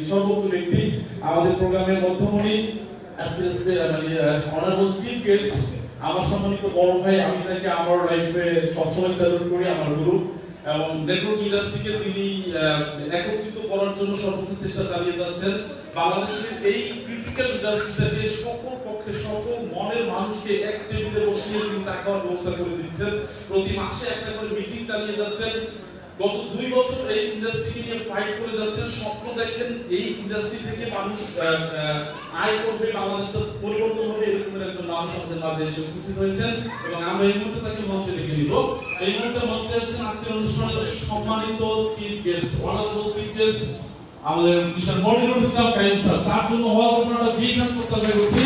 সর্বোচ্চ ব্যক্তি আমাদের প্রোগ্রামের মধ্যমণি অনারেবল চিফ গেস্ট আমার সম্মানিত বড় ভাই, আমি যাকে আমার লাইফে সবসময় স্যালুট করি, আমার গুরু, এবং নেটওয়ার্ক ইন্ডাস্ট্রিকে তিনি একত্রিত করার জন্য সর্বোচ্চ চেষ্টা চালিয়ে যাচ্ছেন। বাংলাদেশের এই ক্রিটিক্যাল ইন্ডাস্ট্রিটাকে সকল পক্ষে সকল মনের মানুষকে এক টেবিলে বসিয়ে তিনি চা খাওয়ার ব্যবস্থা করে দিচ্ছেন। প্রতি মাসে একটা করে মিটিং চালিয়ে যাচ্ছেন। গত 2 বছর এই ইন্ডাস্ট্রি নিয়ে ফাইট করে যাচ্ছেন। স্বপ্ন দেখেন এই ইন্ডাস্ট্রি থেকে মানুষ আয় করবে, বাংলাদেশটা পরিবর্তন হবে, এরকমের একজন মানুষ আমাদের মাঝে এসে উপস্থিত হয়েছেন এবং আমরা এই মুহূর্তে তাকে মঞ্চে ডেকে নিব। এই মুহূর্তে মঞ্চে আসছেন আজকের অনুষ্ঠানের সম্মানিত chief guest, honourable chief guest আমাদের মিস্টার মনিরুল ইসলাম কাইম স্যার। তার জন্য হওয়ার আপনারা বিগ হ্যান্ডস প্রত্যাশা করছি।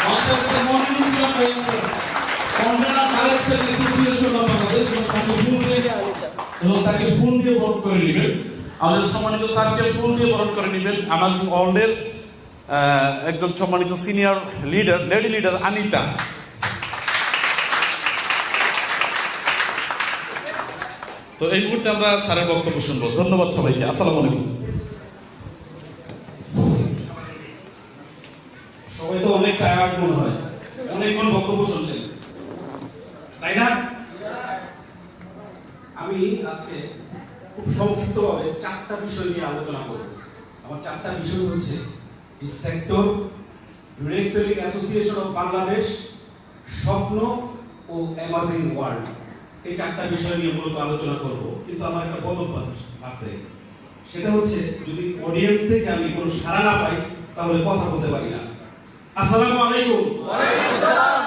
মঞ্চে আসছেন Monirul Islam Kaim sir, convener director association of Bangladesh, এবং তাকে ফুল দিয়ে বরণ করে নেবেন। আমাদের সম্মানিত স্যারকে ফুল দিয়ে বরণ করে নেবেন আমাজন ওয়ার্ল্ডের একজন সম্মানিত senior leader, lady leader Anita. তো এই মুহূর্তে আমরা স্যারের বক্তব্য শুনবো। ধন্যবাদ সবাইকে। আসসালামু আলাইকুম। সবাই তো অনেক টায়ার্ড মনে হয়, অনেকক্ষণ বক্তব্য শুনলেন, তাই না? আমি আজকে খুব সংক্ষিপ্তভাবে 4টা বিষয় নিয়ে আলোচনা করব। আমার 4টা বিষয় হচ্ছে sector, direct selling association of Bangladesh, স্বপ্ন ও এমার্জিং ওয়ার্ল্ড। এই 4টা বিষয় নিয়ে মূলত আলোচনা করব। কিন্তু আমার একটা পদক্ষেপ আছে, সেটা হচ্ছে যদি অডিয়েন্স থেকে আমি কোনো সাড়া না পাই তাহলে কথা বলতে পারি না। আসসালামু আলাইকুম। ওয়ালাইকুম আসসালাম।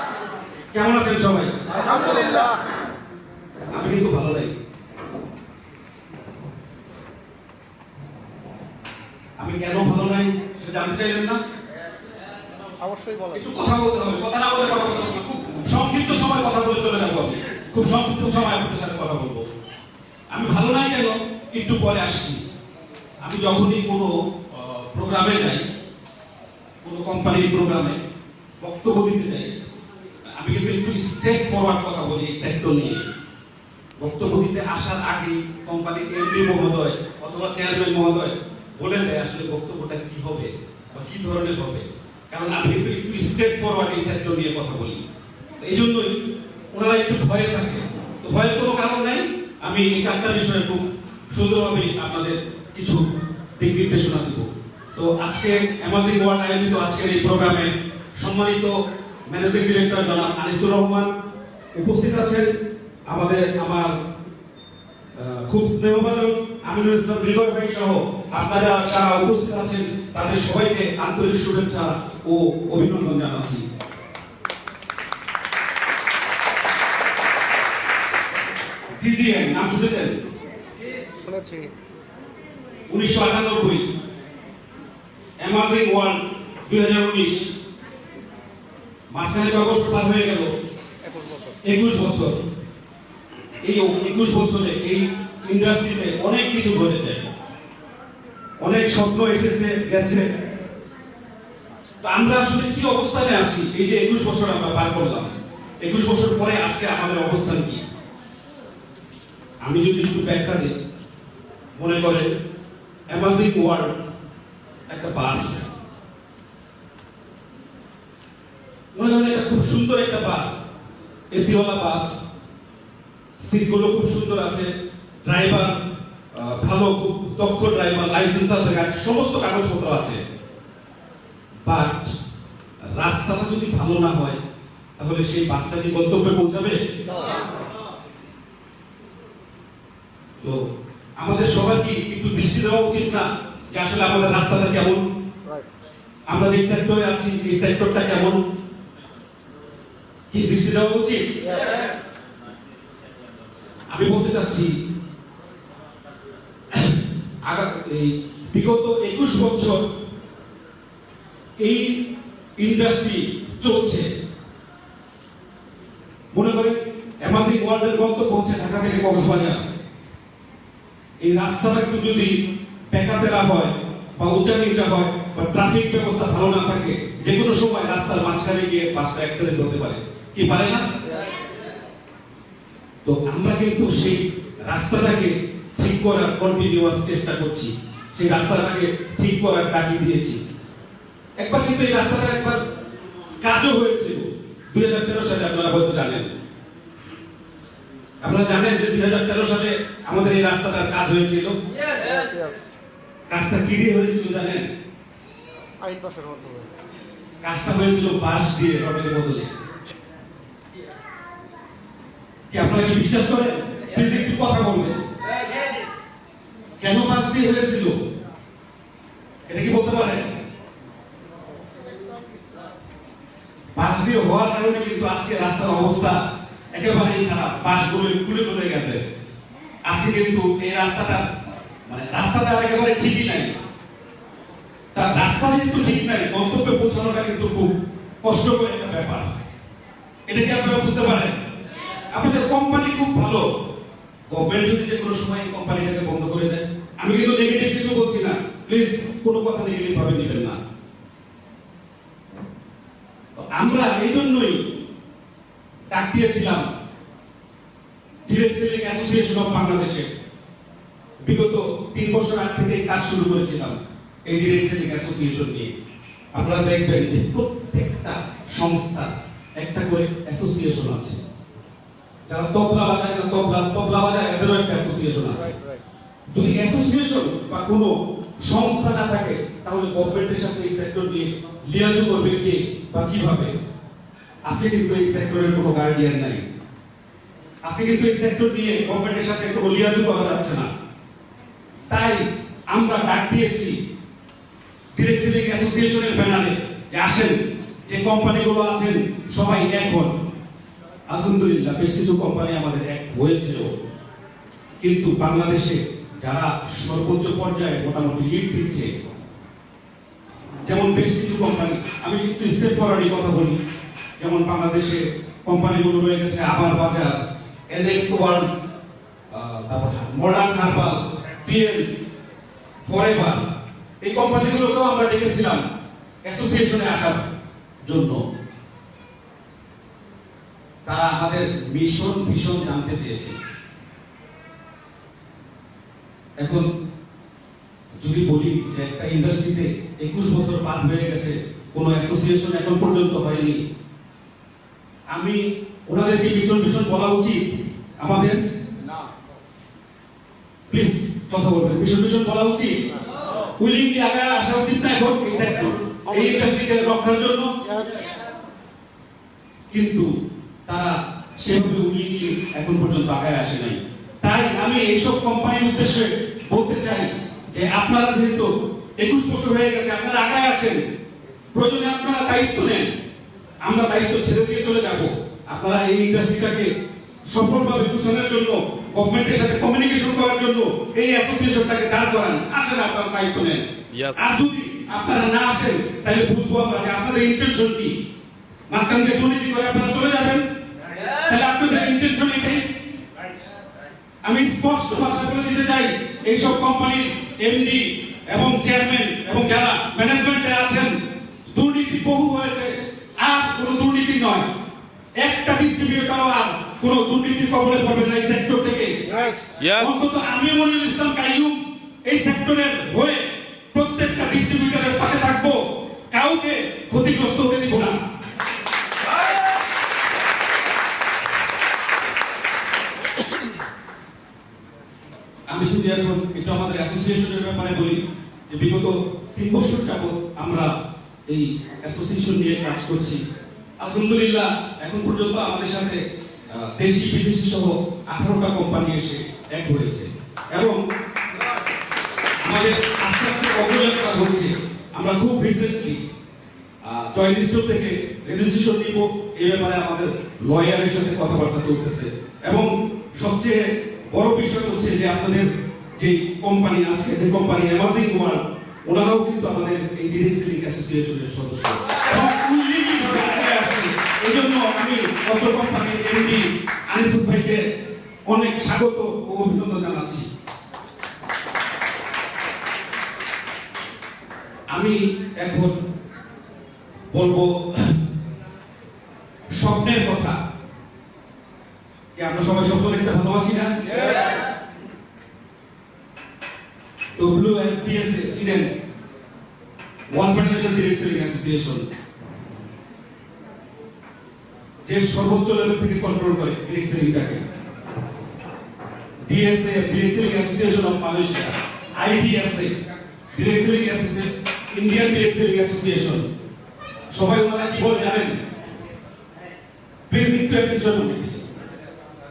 কেমন আছেন সবাই? আলহামদুলিল্লাহ। আমি কিন্তু ভালো নাই। আমি কেন ভালো নাই সেটা জানতে চাইলেন না? অবশ্যই বলেন। একটু কথা বলতে হবে, কথা না বলে কথা বলতে হবে। খুব সংক্ষিপ্ত সময় কথা বলে চলে যাবো আমি। খুব সংক্ষিপ্ত সময় আপনাদের সাথে কথা বলবো। আমি ভালো নাই কেন একটু পরে আসছি। আমি যখনই কোনো প্রোগ্রামে যাই, কোনো কোম্পানির প্রোগ্রামে বক্তব্য দিতে যাই, আমি কিন্তু একটু স্ট্রেট ফরওয়ার্ড কথা বলি এই সেক্টর নিয়ে। বক্তব্য দিতে আসার আগে কোম্পানির এমডি মহোদয় অথবা চেয়ারম্যান মহোদয় বলে দেয় আসলে বক্তব্যটা কি হবে বা কি ধরনের হবে, কারণ আমি কিন্তু একটু স্ট্রেট ফরওয়ার্ড এই সেক্টর নিয়ে কথা বলি। এই জন্যই ওনারা একটু ভয়ে থাকে। তো ভয়ের কোনো কারণ নাই। আমি এই 4টা বিষয়ে খুব সুন্দরভাবে আপনাদের কিছু দিক নির্দেশনা দিব। তো আজকে এমার্জিং ওয়ার্ল্ড আয়োজিত আজকের এই প্রোগ্রামে সম্মানিত ম্যানেজিং ডিরেক্টর জনাব আনিসুর রহমান উপস্থিত আছেন। আমার খুব স্নেহভাজন আমিনুল ইসলাম হৃদয় ভাই সহ আপনারা যারা উপস্থিত আছেন তাদের সবাইকে আন্তরিক শুভেচ্ছা ও অভিনন্দন জানাচ্ছি। জিজিএম নাম শুনেছেন? শুনেছি। 1998, এমার্জিং ওয়ার্ল্ড 2019, মাঝখানে আগস্ট পার হয়ে গেল 21 বছর। এই 21 বছরে এই ইন্ডাস্ট্রিতে অনেক কিছু ঘটেছে, অনেক স্বপ্ন এসেছে গেছে। আমরা আসলে কি অবস্থানে আছি? এই যে 21 বছর আমরা পার করলাম, 21 বছর পরে আজকে আমাদের অবস্থান কি? আমি যদি একটু ব্যাখ্যা দিই, মনে করেন এমার্জিং ওয়ার্ল্ড একটা বাস, মনে করেন একটা খুব সুন্দর একটা বাস, এসিওয়ালা বাস, সিটগুলো খুব সুন্দর আছে, ড্রাইভার ভালো, খুব দক্ষ ড্রাইভার, লাইসেন্স আছে, সমস্ত কাগজপত্র আছে। বাট রাস্তাটা যদি ভালো না হয় তাহলে সেই বাসটা কি গন্তব্যে পৌঁছাবে? তো আমাদের সবার কি একটু দৃষ্টি দেওয়া উচিত না যে আসলে আমাদের রাস্তাটা কেমন, আমরা যে সেক্টরে আছি এই সেক্টরটা কেমন, কি দৃষ্টি দেওয়া উচিত? আমি বলতে চাচ্ছি এই বিগত 21 বছর এই ইন্ডাস্ট্রি চলছে। মনে করেন এমার্জিং ওয়ার্ল্ডের গন্তব্য হচ্ছে ঢাকা থেকে কক্সবাজার। এই রাস্তাটা একটু যদি বেকাতেরা হয় বা উঁচা নিচা হয় বা ট্রাফিক ব্যবস্থা ভালো না থাকে, যে কোনো সময় রাস্তার মাঝখানে গিয়ে বাসটা অ্যাক্সিডেন্ট হতে পারে, কি পারে না? তো আমরা কিন্তু সেই রাস্তাটাকে ঠিক করার কন্টিনিউয়াস চেষ্টা করছি। সেই রাস্তাটাকে ঠিক করার তাগিদ দিয়েছি। একবার কিন্তু এই রাস্তাটা একবার কাজও হয়েছিল 2013 সালে, আপনারা হয়তো জানেন। আপনারা জানেন যে 2013 সালে আমাদের এই রাস্তাটার কাজ হয়েছিল। Yes. কাজটা কি দিয়ে হয়েছিল জানেন? আইন পাশের মাধ্যমে। কাজটা হয়েছিল বাঁশ দিয়ে, রডের বদলে। কি আপনারা কি বিশ্বাস করেন? প্লিজ একটু কথা বলবেন। কেন বাঁশ দিয়ে হয়েছিল এটা কি বলতে পারেন? বাঁশ দিয়ে হওয়ার কারণে কিন্তু আজকে রাস্তার অবস্থা একেবারেই খারাপ, বাঁশগুলো খুলে খুলে গেছে। আজকে কিন্তু এই রাস্তাটা রাস্তাটা একেবারে ঠিকই নাই। তার রাস্তা যেহেতু ঠিক নাই, গন্তব্যে পৌঁছানোটা কিন্তু খুব কষ্টকর একটা ব্যাপার। এটা কি আপনারা বুঝতে পারেন? আপনাদের কোম্পানি খুব ভালো, গভর্নমেন্ট যদি যে কোনো সময় কোম্পানিটাকে বন্ধ করে দেয়, আমি কিন্তু নেগেটিভ কিছু বলছি না, প্লিজ কোনো কথা নেগেটিভ ভাবে নেবেন না। আমরা এই জন্যই ডাক দিয়েছিলাম ডিরেক্ট সেলিং অ্যাসোসিয়েশন অফ বাংলাদেশে। বিগত 3 বছর আগ থেকে কাজ শুরু করেছিলাম এই ডিরেক্ট সেলিং অ্যাসোসিয়েশন নিয়ে। আপনারা দেখবেন যে প্রত্যেকটা সংস্থা একটা করে অ্যাসোসিয়েশন আছে। যারা তবলা বাজায় না, তবলা বাজায়, এদেরও একটা অ্যাসোসিয়েশন আছে। যদি অ্যাসোসিয়েশন বা কোনো সংস্থা না থাকে, তাহলে গভর্নমেন্টের সাথে এই সেক্টর নিয়ে লিয়াজু করবে কে বা কিভাবে? আজকে কিন্তু এই সেক্টরের কোনো গার্ডিয়ান নাই। আজকে কিন্তু এই সেক্টর নিয়ে গভর্নমেন্টের সাথে কোনো লিয়াজু করা যাচ্ছে না। তাই আমরা ডাক দিয়েছি ডিরেক্ট সেলিং অ্যাসোসিয়েশনের ব্যানারে যে আসেন, যে কোম্পানিগুলো আছেন সবাই এক হন। আলহামদুলিল্লাহ বেশ কিছু কোম্পানি আমাদের এক হয়েছিল, কিন্তু বাংলাদেশে যারা সর্বোচ্চ পর্যায়ে মোটামুটি লিড দিচ্ছে, যেমন বেশ কিছু কোম্পানি, আমি একটু স্টেপ ফরওয়ার্ডে কথা বলি, যেমন বাংলাদেশে কোম্পানিগুলো রয়ে গেছে আবার বাজার, এনএক্স ওয়ার্ল্ড, তারপর মডার্ন হার্বাল, পিএলস, ফরএভার, এই কোম্পানিগুলোকেও আমরা ডেকেছিলাম অ্যাসোসিয়েশনে আসার জন্য। তারা আমাদের মিশন ভীষণ জানতে চেয়েছে। এখন যদি বলি যে একটা ইন্ডাস্ট্রিতে 21 বছর পার হয়ে গেছে, কোনো অ্যাসোসিয়েশন এখন পর্যন্ত হয়নি, আমি ওনাদেরকে মিশন বলা উচিত আমাদের? না। প্লিজ কথা বলবেন। মিশন বলা উচিত? উইলিংলি আগে আসা উচিত না এখন এই সেক্টর, এই ইন্ডাস্ট্রিকে রক্ষার জন্য? কিন্তু তারা সেভাবে উইলিংলি এখন পর্যন্ত আগায় আসে নাই। তাই আমি এইসব কোম্পানির উদ্দেশ্যে বলতে চাই যে আপনারা যেহেতু 21 বছর হয়ে গেছে, আপনারা আগায় আসেন, প্রয়োজনে আপনারা দায়িত্ব নেন, আমরা দায়িত্ব ছেড়ে দিয়ে চলে যাব। আপনারা এই ইন্ডাস্ট্রিটাকে সফলভাবে গুছানোর জন্য, গভর্নমেন্টের সাথে কমিউনিকেশন করার জন্য এই অ্যাসোসিয়েশনটাকে দাঁড় করান। আসেন, আপনারা দায়িত্ব নেন। আর যদি আপনারা না আসেন, তাহলে বুঝবো আমরা যে আপনাদের ইন্টেনশন কি। মাঝখান থেকে দুর্নীতি করে আপনারা চলে যাবেন, তাহলে আপনাদের ইন্টেনশন এটাই। আমি স্পষ্ট ভাষায় বলে দিতে চাই, এইসব কোম্পানির এমডি এবং চেয়ারম্যান এবং যারা ম্যানেজমেন্টে আছেন, দুর্নীতি বহু হয়েছে, আর কোনো দুর্নীতি নয়। একটা ডিস্ট্রিবিউটরও আর কোনো দুর্নীতির কবলে পড়বে না এই সেক্টর থেকে। অন্তত আমি মনিরুল ইসলাম কাইয়ুম এই সেক্টরের হয়ে প্রত্যেকটা ডিস্ট্রিবিউটরের পাশে থাকবো, কাউকে ক্ষতিগ্রস্ত হতে দিব না। আমি যদি এখন একটু আমাদের অ্যাসোসিয়েশনের ব্যাপারে বলি, যে বিগত 3 বছর যাবত আমরা এই অ্যাসোসিয়েশন নিয়ে কাজ করছি। আলহামদুলিল্লাহ এখন পর্যন্ত আমাদের সাথে দেশি বিদেশি সহ 18টা কোম্পানি এসে এক হয়েছে এবং আমাদের আস্তে আস্তে অগ্রযাত্রা হচ্ছে। আমরা খুব রিসেন্টলি জয়েন্ট স্টোর থেকে রেজিস্ট্রেশন নিব, এই ব্যাপারে আমাদের লয়ারের সাথে কথাবার্তা চলতেছে। এবং সবচেয়ে বড় বিষয় হচ্ছে যে আপনাদের যে কোম্পানি আছে, যে কোম্পানি অ্যামাজিং ওয়ার্ল্ড, ওনারাও কিন্তু আমাদের এই ডিরেক্ট সেলিং অ্যাসোসিয়েশনের সদস্য। এই জন্য আমি অত্র কোম্পানির এমডি আনিসুল ভাইকে অনেক স্বাগত ও অভিনন্দন জানাচ্ছি। আমি এখন বলবো স্বপ্নের কথা। কি আমরা সবাই স্বপ্ন দেখতে ভালোবাসি না? তো WFDS ছিলেন one federation direct selling association, যে সর্বোচ্চ লেভেল থেকে কন্ট্রোল করে ডিরেক্ট সেলিংটাকে। DSA direct selling association of Malaysia, IDSA direct selling association, Indian direct selling association. সবাই ওনারা কি বলে জানেন? প্লিজ একটু অ্যাটেনশন।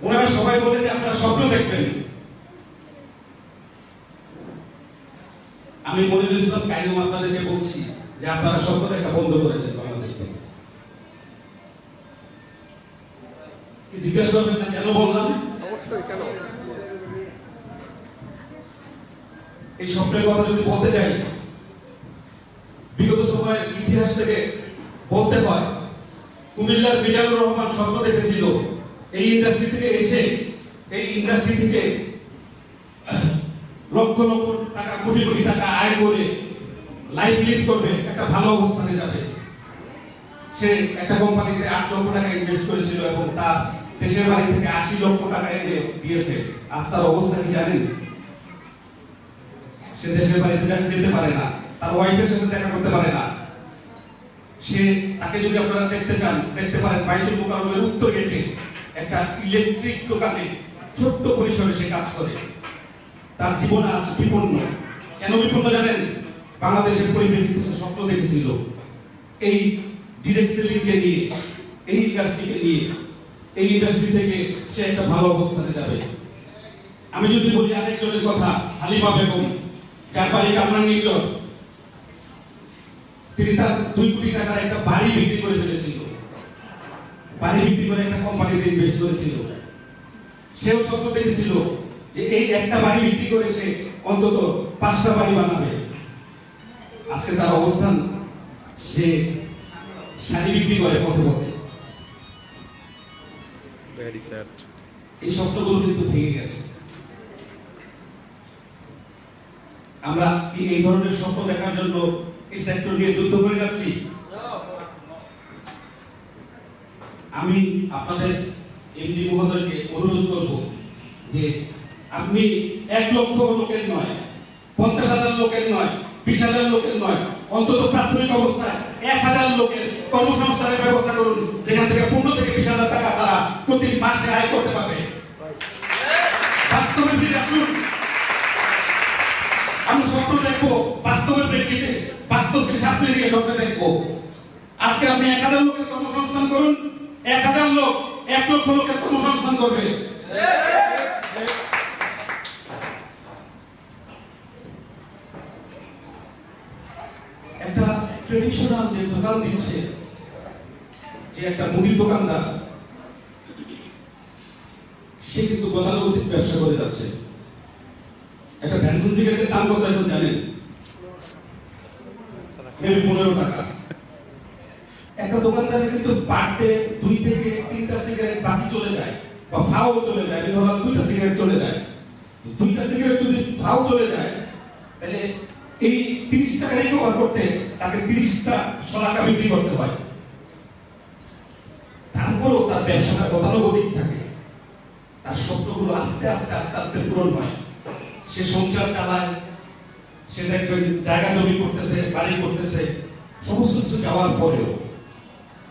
ওনারা সবাই বলে যে আপনারা স্বপ্ন দেখবেন। আমি মনিরুল ইসলাম কাইয়ুম আপনাদেরকে বলছি যে আপনারা স্বপ্ন দেখা বন্ধ করে দেন বাংলাদেশ থেকে। জিজ্ঞাসা করবেন না কেন বললাম? অবশ্যই, কেন? এই স্বপ্নের কথা যদি বলতে চাই, বিগত সময়ের ইতিহাস থেকে বলতে হয়, কুমিল্লার মিজানুর রহমান স্বপ্ন দেখেছিল এই ইন্ডাস্ট্রি থেকে এসে এই ইন্ডাস্ট্রি থেকে লক্ষ লক্ষ টাকা, কোটি কোটি টাকা আয় করে লাইফ লিড করবে, একটা ভালো অবস্থানে যাবে। সে একটা কোম্পানিতে 8 লক্ষ টাকা ইনভেস্ট করেছিল এবং তার দেশের বাড়ি থেকে 80 লক্ষ টাকা এনে দিয়েছে। আজ তার অবস্থা কি জানেন? সে দেশের বাড়িতে যেতে পারে না, তার ওয়াইফের সাথে দেখা করতে পারে না। সে তাকে যদি আপনারা দেখতে চান, দেখতে পারেন বাইতুল মুকাররমের উত্তর গেটে একটা ইলেকট্রিক দোকানে ছোট্ট পরিসরে সে কাজ করে। তার জীবন আজ বিপন্ন। কেন বিপন্ন জানেন? বাংলাদেশের পরিপ্রেক্ষিতে সে স্বপ্ন দেখেছিল এই ডিরেক্ট সেলিং কে নিয়ে, এই ইন্ডাস্ট্রিকে নিয়ে, এই ইন্ডাস্ট্রি থেকে সে একটা ভালো অবস্থানে যাবে। আমি যদি বলি আরেকজনের কথা, হালিমা বেগম, যার বাড়ি কামরাঙ্গীরচর, তিনি তার 2 কোটি টাকার একটা বাড়ি বিক্রি করে ফেলেছিল। বাড়ি বিক্রি করে একটা কোম্পানিতে ইনভেস্ট করেছিল। সেও স্বপ্ন দেখেছিল যে এই একটা বাড়ি বিক্রি করে সে অন্তত 5টা বাড়ি বানাবে। আজকে তার অবস্থান, সে শাড়ি বিক্রি করে পথে পথে। Very sad. এই স্বপ্নগুলো কিন্তু ভেঙে গেছে। আমরা কি এই ধরনের স্বপ্ন দেখার জন্য এই সেক্টর নিয়ে যুদ্ধ করে যাচ্ছি? আমি আপনাদের এমডি মহোদয়কে অনুরোধ করব যে আপনি 1 লক্ষ লোকের নয়, 50,000 লোকের নয়, 20,000 লোকের নয়, অন্তত প্রাথমিক অবস্থায় 1,000 লোকের কর্মসংস্থানের ব্যবস্থা করুন, যেখান থেকে 15 থেকে 20,000 টাকা তারা প্রতি মাসে আয় করতে পারবে। বাস্তবে ফিরে আসুন। আমি স্বপ্ন দেখবো বাস্তবের প্রেক্ষিতে, বাস্তবকে সামনে নিয়ে স্বপ্ন দেখবো। আজকে আপনি 1,000 লোকের কর্মসংস্থান করুন, 1,000 লোক 1 লক্ষ লোকের কর্মসংস্থান করবে। একটা ট্রেডিশনাল যে দোকান দিচ্ছে, যে একটা মুদির দোকানদার, সে কিন্তু গতানুগতিক ব্যবসা করে যাচ্ছে। একটা ভ্যানসন সিগারেটের দাম কত এখন জানেন? মেবি 15 টাকা। একটা দোকানদারের কিন্তু পার ডে 2 থেকে 3টা সিগারেট বাকি চলে যায়, বা ফাও চলে যায়। ধরুন 2টা সিগারেট চলে যায়, 2টা সিগারেট যদি ফাও চলে যায়, তাহলে এই 30 টাকা রিকভার করতে তাকে 30টা শলাকা বিক্রি করতে হয়। তারপরেও তার ব্যবসাটা গতানুগতিক থাকে, তার স্বপ্নগুলো আস্তে আস্তে আস্তে আস্তে পূরণ হয়। সে সংসার চালায়, সে দেখবেন জায়গা জমি করতেছে, বাড়ি করতেছে, সমস্ত কিছু যাওয়ার পরেও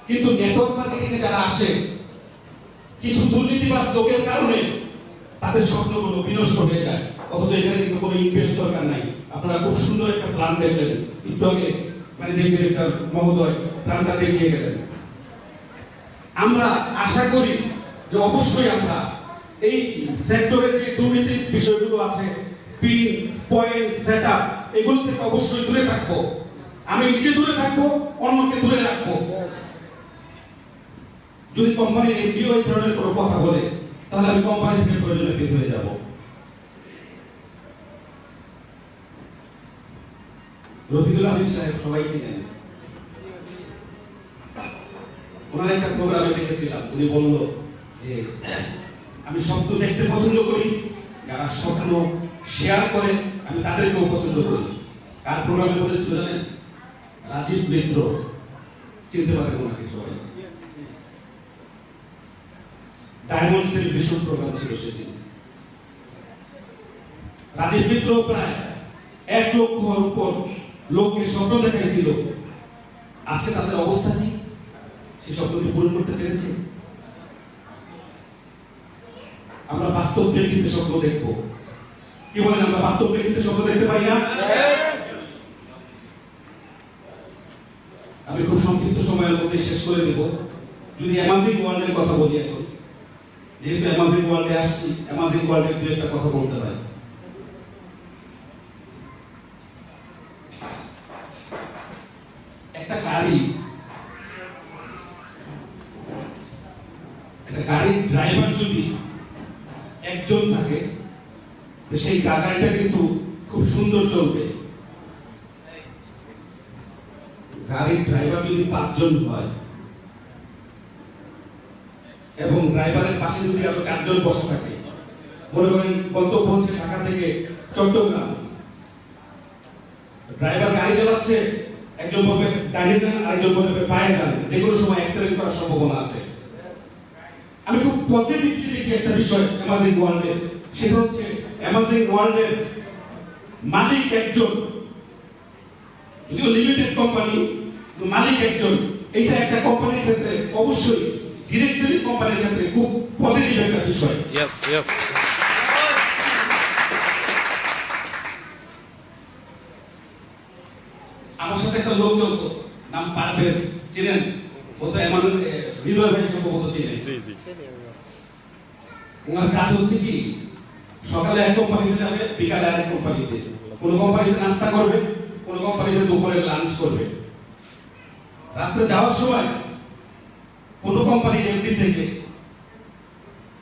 কিন্তু নেটওয়ার্ক মার্কেটিং এ যারা আসে, কিছু দুর্নীতিবাজ লোকের কারণে তাদের স্বপ্নগুলো বিনষ্ট হয়ে যায়। অথচ এখানে কিন্তু কোনো ইনভেস্ট দরকার নাই। আপনারা খুব সুন্দর একটা প্ল্যান দেখলেন, একটু আগে ম্যানেজিং ডিরেক্টর মহোদয় প্ল্যানটা দেখিয়ে গেলেন। আমরা আশা করি যে অবশ্যই আমরা এই সেক্টরের যে দুর্নীতির বিষয়গুলো আছে, পিন পয়েন্ট সেটআপ, এগুলো থেকে অবশ্যই দূরে থাকবো। আমি নিজে দূরে থাকবো, অন্যকে দূরে রাখবো। যদি কোম্পানির এমডিও এই ধরনের কোনো কথা বলে, তাহলে আমি কোম্পানি থেকে প্রয়োজনে বের হয়ে যাব। রফিকুল আমিন সাহেব সবাই চিনেন। ওনার একটা প্রোগ্রামে দেখেছিলাম, উনি বলল যে আমি স্বপ্ন দেখতে পছন্দ করি, যারা স্বপ্ন শেয়ার করে আমি তাদেরকেও পছন্দ করি। কার প্রোগ্রামে বলেছিল জানেন? রাজীব মিত্র, চিনতে পারেন ওনাকে সবাই। ডায়মন্ড সেলিব্রেশন প্রোগ্রাম ছিল সেদিন। রাজীব মিত্র প্রায় 1 লক্ষর উপর লোককে স্বপ্ন দেখাইছিল, আজকে তাদের অবস্থা কি? সেই স্বপ্নটি পূরণ করতে পেরেছে? আমরা বাস্তব প্রেক্ষিতে স্বপ্ন দেখব। কি বলেন, আমরা বাস্তব প্রেক্ষিতে স্বপ্ন দেখতে পাই না? আমি খুব সংক্ষিপ্ত সময়ের মধ্যে শেষ করে দেব। যদি অ্যামাজিং ওয়ার্ল্ডের কথা বলি এখন, যেহেতু অ্যামাজিং ওয়ার্ল্ডে আসছি, অ্যামাজিং ওয়ার্ল্ডের দু একটা কথা বলতে হয়। একটা গাড়ির ড্রাইভার যদি একজন থাকে, তো সেই গাড়িটা কিন্তু খুব সুন্দর চলবে। গাড়ির ড্রাইভার যদি 5 জন হয় এবং ড্রাইভারের পাশে যদি আরো 4 জন বসে থাকে, মনে করেন গন্তব্য হচ্ছে ঢাকা থেকে চট্টগ্রাম, ড্রাইভার গাড়ি চালাচ্ছে, একজন বলবে গাড়ি যান, আরেকজন বলবে পায়ে যান, যে কোনো সময় অ্যাক্সিডেন্ট করার সম্ভাবনা আছে। আমি খুব পজিটিভলি দেখি একটা বিষয় অ্যামাজিং ওয়ার্ল্ডের, সেটা হচ্ছে অ্যামাজিং ওয়ার্ল্ডের মালিক একজন, যদিও লিমিটেড কোম্পানি, মালিক একজন। এইটা একটা কোম্পানির ক্ষেত্রে অবশ্যই, ডিরেক্ট সেলিং কোম্পানির ক্ষেত্রে খুব পজিটিভ একটা বিষয়। Yes yes. আমার সাথে একটা লোক চলতো, নাম পারভেজ, চিনেন? ও তো এমন হৃদয় ভাই সম্ভবত চিনেন। জি জি। ওনার কাজ হচ্ছে কি, সকালে এক কোম্পানিতে যাবে, বিকালে আরেক কোম্পানিতে, কোন কোম্পানিতে নাস্তা করবে, কোন কোম্পানিতে দুপুরে লাঞ্চ করবে। রাত্রে যাওয়ার সময় কোন কোম্পানির এমডি থেকে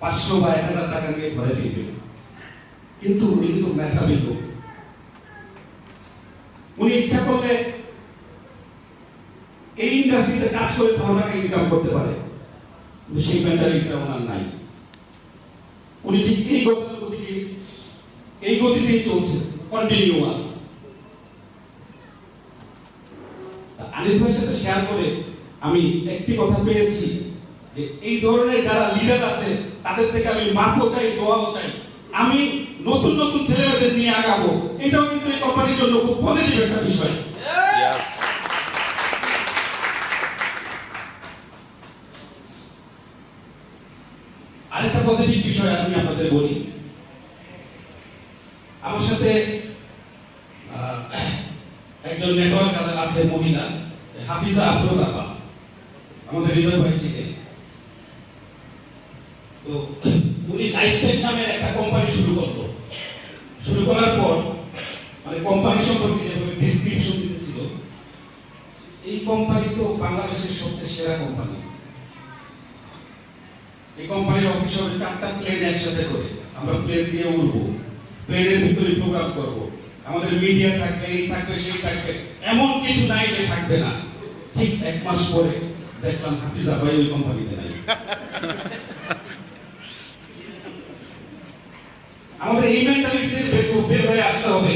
500 বা 1000 টাকা নিয়ে ঘরে ফিরবে। কিন্তু উনি কিন্তু মেধাবী লোক, উনি ইচ্ছা করলে এই ইন্ডাস্ট্রিতে কাজ করে ভালো টাকা ইনকাম করতে পারে, কিন্তু সেই মেন্টালিটিটা ওনার নাই। উনি ঠিক এই গতিতেই চলছে, কন্টিনিউয়াস। আনিস ভাইয়ের সাথে শেয়ার করে আমি একটি কথা পেয়েছি, যে এই ধরনের যারা লিডার আছে তাদের থেকে আমি মাপও চাই, দোয়াও চাই। আমি নতুন নতুন ছেলেমেয়েদের নিয়ে আগাবো, এটাও কিন্তু এই কোম্পানির জন্য খুব পজিটিভ একটা বিষয়। আরেকটা পজিটিভ বিষয় আমি আপনাদের বলি। আমার সাথে একজন নেটওয়ার্ক আছে মহিলা, হাফিজা আফরোজ আপা, আমাদের হৃদয় ভাই ছিলেন। তো উনি লাইফটেক নামের একটা কোম্পানি শুরু করলো। শুরু করার পর মানে কোম্পানি সম্পর্কে যেভাবে ডিসক্রিপশন দিতেছিল, এই কোম্পানি তো বাংলাদেশের সবচেয়ে সেরা কোম্পানি। এই কোম্পানির অফিস হবে 4টা প্লেন একসাথে করে, আমরা প্লেন দিয়ে উড়বো, প্লেনের ভিতরে প্রোগ্রাম করব, আমাদের মিডিয়া থাকবে, এই থাকবে, সেই থাকবে, এমন কিছু নাই যে থাকবে না। ঠিক 1 মাস পরে দেখলাম হাফিজা ভাই ওই কোম্পানিতে নাই। আমাদের এই মেন্টালিটি থেকে বের হয়ে আসতে হবে।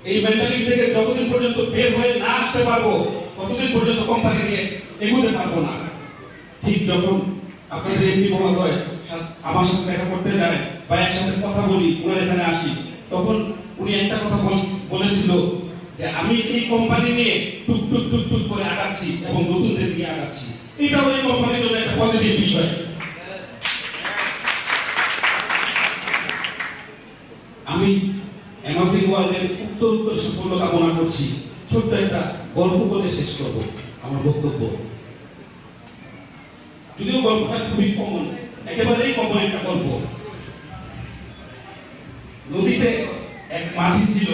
এই মেন্টালিটি থেকে যতদিন পর্যন্ত বের হয়ে না আসতে পারবো, ততদিন পর্যন্ত কোম্পানি নিয়ে এগোতে পারবো না। ঠিক যখন আপনাদের এমডি মহোদয় আমার সাথে দেখা করতে যায় বা একসাথে কথা বলি, ওনার এখানে আসি, তখন উনি একটা কথা বলেছিল যে আমি এই কোম্পানি নিয়ে টুক টুক টুক টুক করে আগাচ্ছি এবং নতুনদের নিয়ে আগাচ্ছি। এটাও এই কোম্পানির জন্য একটা পজিটিভ বিষয়। আমি অ্যামাজিং ওয়ার্ল্ডের উত্তর সফলতা কামনা করছি। ছোট্ট একটা গল্প বলে শেষ করব আমার বক্তব্য। যদিও গল্পটা খুবই কমন, একেবারেই কমন একটা গল্প। নদীতে এক মাঝি ছিল,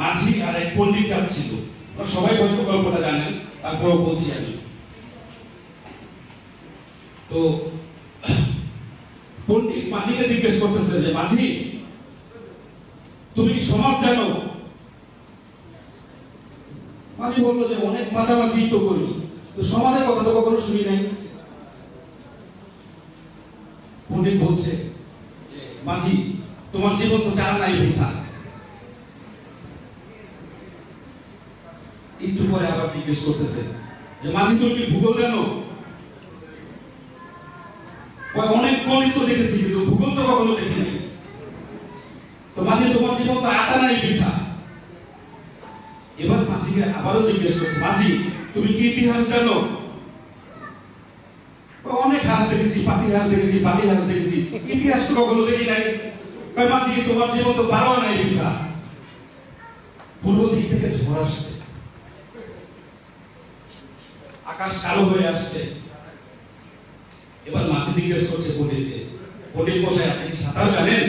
মাঝি আর এক পণ্ডিত যাচ্ছিল। সবাই হয়তো গল্পটা জানেন, তারপরেও বলছি আমি। তো পণ্ডিত মাঝিকে জিজ্ঞেস করতেছে যে, মাঝি তুমি কি সমাজ জানো? মাঝি বললো যে অনেক মাঝামাঝি তো করি, তো সমাজের কথা তো কখনো শুনি নাই। পণ্ডিত বলছে, মাঝি তোমার জীবন তো চারা নাই বৃথা। একটু পরে আবার জিজ্ঞেস করতেছে যে, মাঝি তুমি কি ভূগোল জানো? অনেক গণিত তো দেখেছি, কিন্তু ভূগোল তো কখনো দেখিনি। তো মাঝি তোমার জীবন তো আটা নাই বৃথা। এবার মাঝিকে আবারও জিজ্ঞেস করছে, মাঝি তুমি কি ইতিহাস জানো? অনেক হাঁস দেখেছি, পাতি হাঁস দেখেছি, পাতি হাঁস দেখেছি, ইতিহাস তো কখনো দেখি নাই। মাঝি তোমার জীবন তো 12 নাই বৃথা। পূর্ব দিক থেকে ঝড় আসছে, আকাশ কালো হয়ে আসছে। এবার মাঝি জিজ্ঞেস করছে পণ্ডিতকে, পণ্ডিত মশাই আপনি কি সাঁতার জানেন?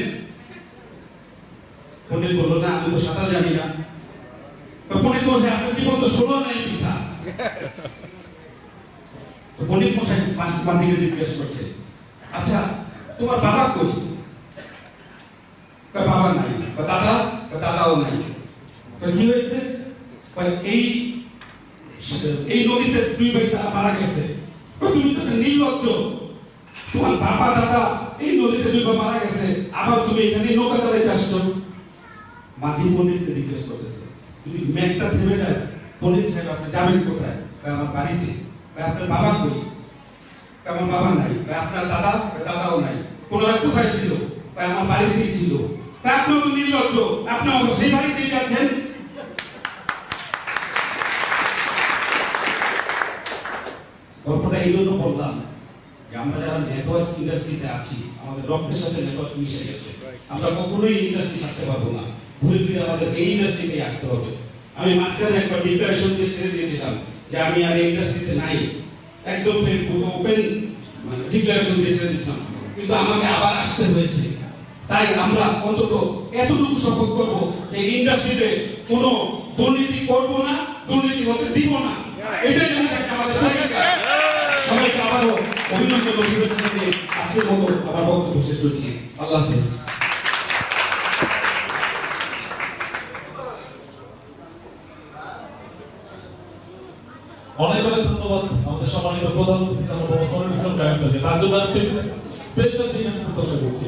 পণ্ডিত বলল, না আমি তো সাঁতার জানি না। পণ্ডিত মশাই আপনার জীবন তো 16 নাই বৃথা। পণ্ডিত মশাই মাঝিকে জিজ্ঞেস করছে, আচ্ছা তোমার বাবা কই? বাবা নাই। দাদা? দাদাও নাই। কি হয়েছে? এই নদীতে 2 ভাই তারা মারা গেছে। তুমি তো নির্লজ্জ, তোমার বাবা দাদা এই নদীতে 2 ভাই মারা গেছে, আবার তুমি এখানে নৌকা চালাইতে আসছো। মাঝি পণ্ডিতকে জিজ্ঞেস করতেছে, যদি মেঘটা থেমে যায়, পণ্ডিত সাহেব আপনি যাবেন কোথায়? আমার বাড়িতে। আপনার বাবা কই? আমার বাবা নাই। আপনার দাদা? দাদাও নাই। কোনরা কোথায় ছিল? আমার বাড়িতেই ছিল। আপনিও তো নির্লজ্জ, আপনি আমার সেই বাড়িতেই যাচ্ছেন। গল্পটা এই জন্য বললাম যে আমরা যারা নেটওয়ার্ক ইন্ডাস্ট্রিতে আছি, আমাদের রক্তের সাথে নেটওয়ার্ক মিশে গেছে। আমরা কখনোই ইন্ডাস্ট্রি ছাড়তে পারবো না, ঘুরে ফিরে আমাদের এই ইন্ডাস্ট্রিতে আসতে হবে। আমি মাঝখানে একবার ডিক্লারেশন দিয়ে ছেড়ে দিয়েছিলাম যে আমি আর এই ইন্ডাস্ট্রিতে নাই, একদম ওপেন ডিক্লারেশন দিয়ে ছেড়ে দিয়েছিলাম, কিন্তু আমাকে আবার আসতে হয়েছে। তাই আমরা অন্তত এতটুকু শপথ করবো যে ইন্ডাস্ট্রিতে কোনো দুর্নীতি করবো না, দুর্নীতি হতে দিব না। এটাই আমাদের সবাইকে আবারও অভিনন্দন ও শুভেচ্ছা দিয়ে আজকের মতো আমার বক্তব্য শেষ করছি। আল্লাহ হাফেজ। অনেক অনেক ধন্যবাদ আমাদের সম্মানিত প্রধান অতিথি জনাব মোহাম্মদ ফখরুল ইসলাম কায়েম স্যারকে। তার জন্য একটি স্পেশাল থ্যাঙ্কস প্রকাশ করছি।